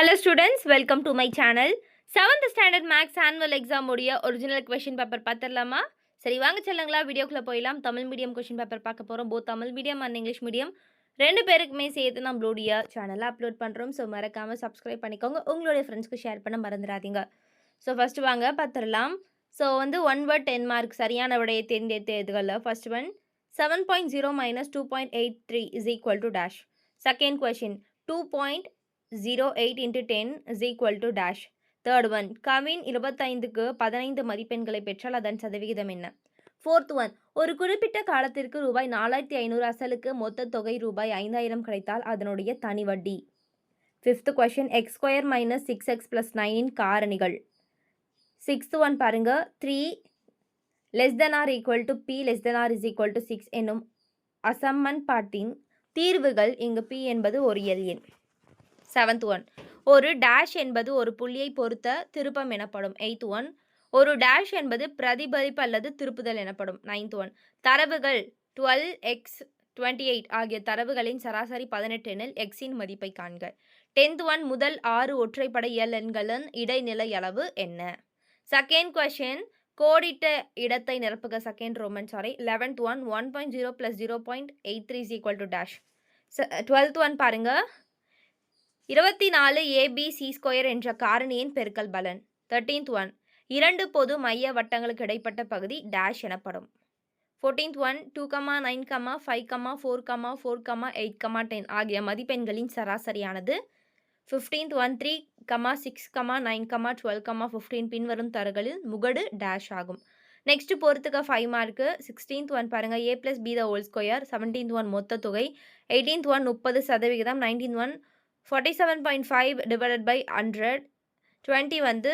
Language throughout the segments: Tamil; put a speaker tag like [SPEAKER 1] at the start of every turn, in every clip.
[SPEAKER 1] Hello students, welcome to my channel. 7th standard maths annual exam உடைய original question paper பார்த்திடலாமா? சரி வாங்க செல்லுங்களா வீடியோக்குள்ள போயிடலாம். தமிழ் மீடியம் question paper பார்க்க போறோம். both Tamil medium and English medium ரெண்டு பேருக்குமே சேர்த்து நம்மளுடைய சேனல்ல அப்லோட் பண்றோம். ஸோ மறக்காம சப்ஸ்கிரைப் பண்ணிக்கோங்க. உங்களுடைய ஃப்ரெண்ட்ஸ்க்கு ஷேர் பண்ண மறந்துடாதீங்க. ஸோ ஃபர்ஸ்ட் வாங்க பார்த்துடலாம். ஸோ வந்து 1 word 10 mark சரியான விடையை தேர்ந்தெடுத்து எழுதுகல. First one 7.0 minus 2.83 is equal to dash. Second question 2.08 into 10 is equal to dash. Third one, Kavin 25க்கு 15 மதிப்பெண்களை பெற்றால் அதன் சதவிகிதம் என்ன? Fourth one, ஒரு குறிப்பிட்ட காலத்திற்கு ரூபாய் 4500 அசலுக்கு மொத்த தொகை ரூபாய் 5000 கிடைத்தால் அதனுடைய தனி வட்டி. Fifth question, x square minus 6x plus 9 இன் காரணிகள். Sixth one பாருங்க, 3 less than or equal to p less than or is equal to 6 என்னும் அசமன்பாட்டின் தீர்வுகள். இங்கு p என்பது ஒரு எண். செவன்த் ஒன், ஒரு டேஷ் என்பது ஒரு புள்ளியை பொறுத்த திருப்பம் எனப்படும். எய்த் ஒன், ஒரு டேஷ் என்பது பிரதிபலிப்பு அல்லது திருப்புதல் எனப்படும். நைன்த் ஒன், தரவுகள் 12x 28 ஆகிய தரவுகளின் சராசரி 18 எனில் எக்ஸின் மதிப்பை காண்க. 10th ஒன், முதல் 6 ஒற்றைப்படை இயல் எண்களின் இடைநிலை அளவு என்ன? செகண்ட் கொஸ்டின், கோடிட்ட இடத்தை நிரப்புக. Second roman sorry. 11th one, 1.0 plus 0.83 is equal to dash. 12th one பாருங்க, 24 ABC ஸ்கொயர் என்ற காரணியின் பெருக்கல் பலன். 13th ஒன், இரண்டு பொது மைய வட்டங்களுக்கு இடைப்பட்ட பகுதி டேஷ் எனப்படும். 14th ஒன், 2, 9, 5, 4, 4, 8, 10 ஆகிய மதிப்பெண்களின் சராசரியானது. 15th ஒன், 3, 6, 9, 12, 15 பின்வரும் தரவுகளில் முகடு டேஷ் ஆகும். நெக்ஸ்ட் பொறுத்துக்க 5 மார்க்கு. 16th ஒன் பாருங்க, a plus b the whole square. 17th one, மொத்த தொகை. 18th one, 30%. 19th one, 47.5 divided by 100. 20 வந்து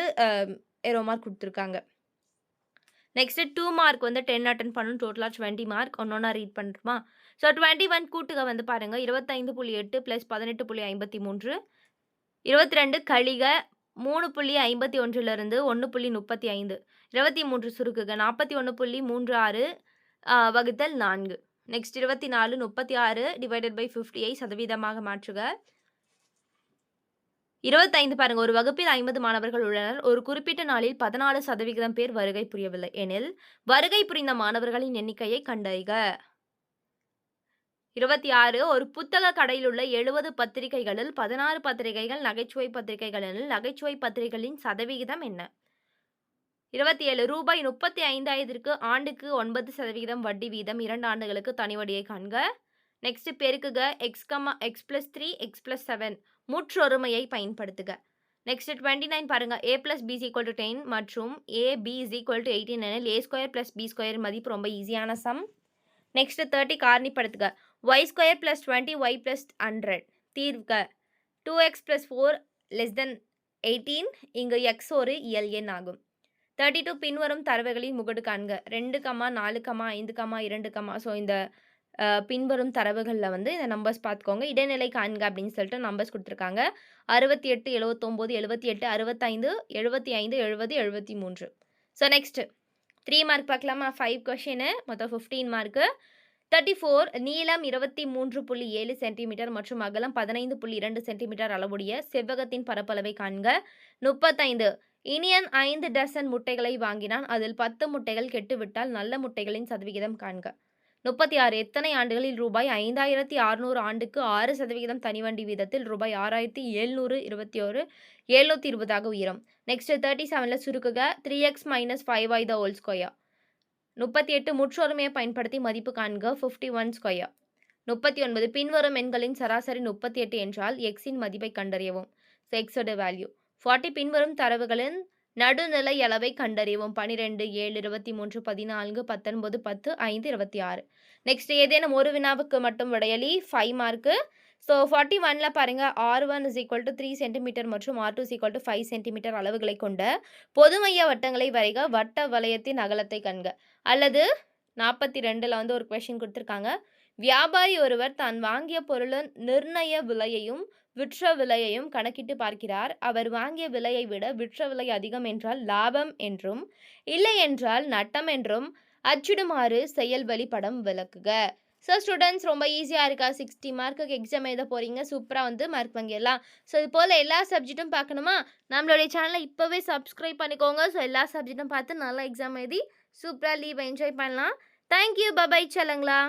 [SPEAKER 1] ஏரோ மார்க் கொடுத்துருக்காங்க. நெக்ஸ்ட் 2 மார்க் வந்து 10 அட்டன் பண்ணணும். டோட்டலாக 20 மார்க். ஒன்றா ரீட் பண்ணுறோமா? ஸோ 21 கூட்டுக வந்து பாருங்கள், 25.8 + 18.53. 22 கழிக 3.51 1.35. 23 சுருக்குக 41.36 வகுத்தல் 4. நெக்ஸ்ட் 24 36 டிவைடட் பை 50 சதவீதமாக மாற்றுக. 25 பாருங்க, ஒரு வகுப்பில் 50 மாணவர்கள் உள்ளனர். ஒரு குறிப்பிட்ட நாளில் 14% பேர் வருகை புரியவில்லை எனில் வருகை புரிந்த மாணவர்களின் எண்ணிக்கையை கண்டறிக. 26 ஒரு புத்தக கடையில் உள்ள 70 பத்திரிகைகளில் 16 பத்திரிகைகள் நகைச்சுவை பத்திரிகைகள் எனில் நகைச்சுவை பத்திரிகைகளின் சதவிகிதம் என்ன? 27 ரூபாய் 35,000க்கு ஆண்டுக்கு 9% வட்டி வீதம் 2 ஆண்டுகளுக்கு தனி வட்டியை காண்க. நெக்ஸ்ட் பெருக்குக. x plus 3 x plus 7 முற்றொருமையை பயன்படுத்துக. நெக்ஸ்ட் 29 பாருங்க, a plus b is equal to 10 மற்றும் a b is equal to 18 எனில் a square plus b square மதிப்பு ரொம்ப ஈஸியான சம். நெக்ஸ்ட் 30 காரணிப்படுத்துக. y square plus 20 y plus 100 தீர்வுக. 2x plus 4 less than 18. இங்கு x ஒரு இயல் எண் ஆகும். 32 பின்வரும் தரவுகளின் முகடு காண்க. 2, 4, 5, 2, ஸோ இந்த பின்வரும் தரவுகளில் வந்து இந்த நம்பர்ஸ் பார்த்துக்கோங்க. இடைநிலை காண்க அப்படின்னு சொல்லிட்டு நம்பர்ஸ் கொடுத்துருக்காங்க. 68 79 78 65 75 70 73. ஸோ நெக்ஸ்ட் 3 மார்க் பார்க்கலாமா? 5 கொஷினு, மொத்தம் 15 மார்க்கு. 34 நீளம் 23.7 சென்டிமீட்டர் மற்றும் அகலம் 15.2 சென்டிமீட்டர் அளவுடைய செவ்வகத்தின் பரப்பளவை காண்க. 35 இனியன் 5 டசன் முட்டைகளை வாங்கினான். அதில் 10 முட்டைகள் கெட்டுவிட்டால் நல்ல முட்டைகளின் சதவிகிதம் காண்க. 36 எத்தனை ஆண்டுகளில் ரூபாய் 5,600 ஆண்டுக்கு 6% தனிவண்டி வீதத்தில் ரூபாய் 6,721 720 உயரும். Next 37 சுருக்குக. 3x minus 5y the whole square. 38 முற்றொருமையை பயன்படுத்தி மதிப்பு காண்க. 51 ஸ்கொயர். 39 பின்வரும் எண்களின் சராசரி 38 என்றால் எக்ஸின் மதிப்பை கண்டறியவும். எக்ஸோட வேல்யூ. 40 பின்வரும் தரவுகளின் நடுநிலை அளவை கண்டறியவும். 12 7 23 14 19 10 5 26. நெக்ஸ்ட் ஏதேனும் ஒரு வினாவுக்கு மட்டும் விடையளி. 5 மார்க்கு. ஸோ 41 பாருங்க, r1 is equal to 3 centimetre மற்றும் r2 is equal to 5 centimetre அளவுகளை கொண்ட பொதுமைய வட்டங்களை வரைக. வட்ட வளையத்தின் அகலத்தை கண்க. அல்லது 42 வந்து ஒரு கொஸ்டின் கொடுத்துருக்காங்க. வியாபாரி ஒருவர் தான் வாங்கிய பொருளின் நிர்ணய விலையையும் விற்ற விலையையும் கணக்கிட்டு பார்க்கிறார். அவர் வாங்கிய விலையை விட விற்ற விலை அதிகம் என்றால் லாபம் என்றும் இல்லை என்றால் நட்டம் என்றும் அச்சிடுமாறு செயல் வழிபடம் விளக்குக. ஸோ ஸ்டூடெண்ட்ஸ் ரொம்ப ஈஸியாக இருக்கா? 60 மார்க்குக்கு எக்ஸாம் எழுத போகிறீங்க. சூப்பராக வந்து மார்க் வாங்கிடலாம். ஸோ இது போல் எல்லா சப்ஜெக்ட்டும் பார்க்கணுமா? நம்மளுடைய சேனலை இப்போவே சப்ஸ்கிரைப் பண்ணிக்கோங்க. ஸோ எல்லா சப்ஜெக்ட்டும் பார்த்து நல்லா எக்ஸாம் எழுதி சூப்பராக லீவ் என்ஜாய் பண்ணலாம். தேங்க்யூ. பபாய் செல்லங்களா.